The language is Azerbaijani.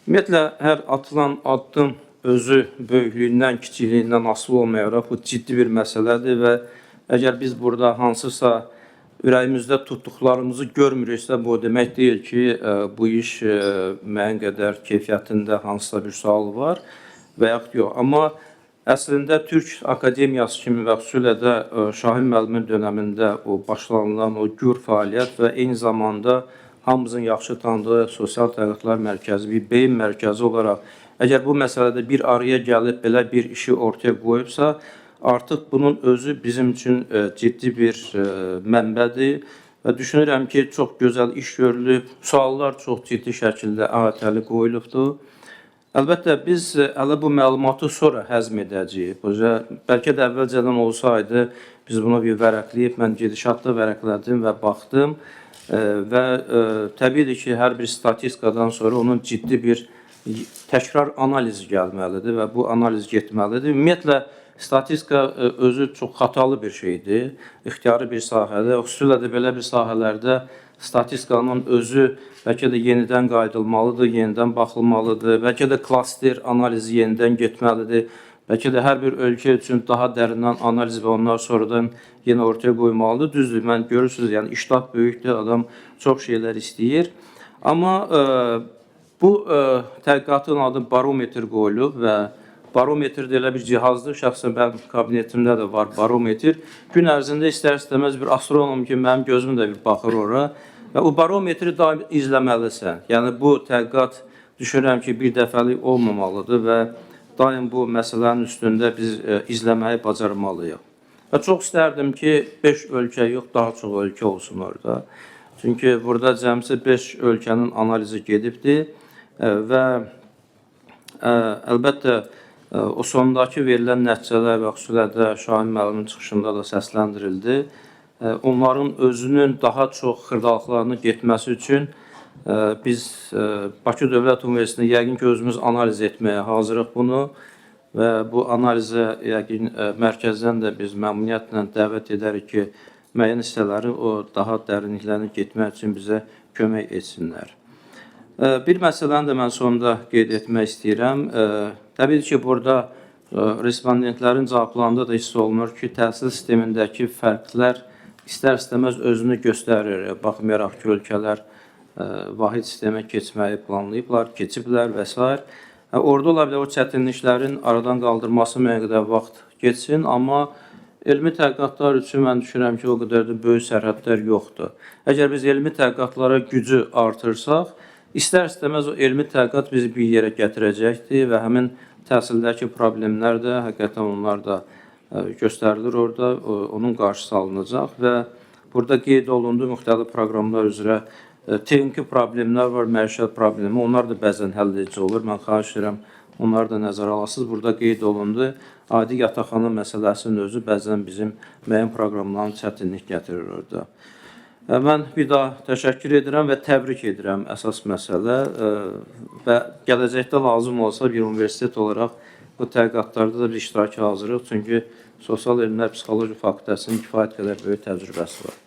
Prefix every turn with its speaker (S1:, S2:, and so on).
S1: Ümumiyyətlə, hər atılan addım özü böyüklüyündən, kiçikliyindən asılı olmayaraq bu ciddi bir məsələdir və əgər biz burada hansısa ürəyimizdə tutduqlarımızı görmürüksə, bu demək deyil ki, bu iş müəyyən qədər keyfiyyətində hansısa bir sual var və yaxud yox. Amma əslində Türk Akademiyası kimi və xüsusilə də Şahin müəllimin dönəmində o başlanılan o gür fəaliyyət və eyni zamanda hamımızın yaxşı tanıdığı Sosial Tədqiqatlar Mərkəzi, bir beyin mərkəzi olaraq, əgər bu məsələdə bir araya gəlib belə bir işi ortaya qoyubsa, artıq bunun özü bizim üçün ciddi bir mənbədir və düşünürəm ki, çox gözəl iş görülüb, suallar çox ciddi şəkildə əhatəli qoyulubdur. Əlbəttə, biz hələ bu məlumatı sonra həzm edəcəyik. Bəlkə də əvvəlcədən olsaydı, biz bunu bir vərəqləyib, mən gedişatda vərəqlədim və baxdım. Və təbii ki, hər bir statistikadan sonra onun ciddi bir təkrar analizi gəlməlidir və bu analiz getməlidir. Ümumiyyətlə, statistika özü çox xatalı bir şeydir, ixtiyari bir sahədir. Xüsusilə də belə bir sahələrdə statistikanın özü bəlkə də yenidən qayıdılmalıdır, yenidən baxılmalıdır, bəlkə də klaster analizi yenidən getməlidir. Bəlkə də hər bir ölkə üçün daha dərindən analiz və ondan sonradan yenə ortaya qoymalıdır. Düzdür, mən görürsünüz, yəni iştah böyükdür, adam çox şeylər istəyir. Amma bu tədqiqatın adı barometr qoyulub və barometr də elə bir cihazdır. Şəxsən mənim kabinetimdə də var barometr. Gün ərzində istər-istəməz bir astronom ki, mənim gözüm də bir baxır ora və o barometri daim izləməlisən. Yəni bu tədqiqat düşünürəm ki, bir dəfəlik olmamalıdır və daim bu məsələnin üstündə biz izləməyi bacarmalıyıq. Və çox istərdim ki, 5 ölkə yox, daha çox ölkə olsun orada. Çünki burada cəmsi 5 ölkənin analizi gedibdir və əlbəttə o sondakı verilən nəticələr və xüsusilə də Şahin müəllimin çıxışında da səsləndirildi. Onların özünün daha çox xırdalıqlarının getməsi üçün biz Bakı Dövlət Universitetində yəqin ki, özümüz analiz etməyə hazırıq bunu və bu analizə yəqin mərkəzdən də biz məmnuniyyətlə dəvət edərik ki, müəyyən hissələri o daha dərinliklərini getmək üçün bizə kömək etsinlər. Bir məsələni də mən sonunda qeyd etmək istəyirəm. Təbii ki, burada respondentlərin cavablarında da hiss olunur ki, təhsil sistemindəki fərqlər istər-istəməz özünü göstərir. Baxmayaraq ki, ölkələr vahid sistemə keçməyi planlayıblar, keçiblər və s. Orada ola bilər o çətinliklərin aradan qaldırması müəyyən qədər vaxt geçsin, amma elmi tədqiqatlar üçün mən düşünürəm ki, o qədər də böyük sərhədlər yoxdur. Əgər biz elmi tədqiqatlara gücü artırsaq, istər-istəməz o elmi tədqiqat bizi bir yerə gətirəcəkdir və həmin təhsildəki problemlər də, həqiqətən onlar da göstərilir orada, onun qarşısı alınacaq və burada qeyd olunduğu müxtəlif proqramlar üzrə texniki problemlər var, məişət problemi, onlar da bəzən həll edici olur. Mən xahiş edirəm, onları da nəzərə alasınız. Burada qeyd olundu, adi yataqxana məsələsinin özü bəzən bizim müəyyən proqramların çətinlik gətirir orada. Mən bir daha təşəkkür edirəm və təbrik edirəm əsas məsələ və gələcəkdə lazım olsa bir universitet olaraq bu tədqiqatlarda da bir iştiraki hazırıq. Çünki sosial elmlər psixoloji fakültəsinin kifayət qədər böyük təcrübəsi var.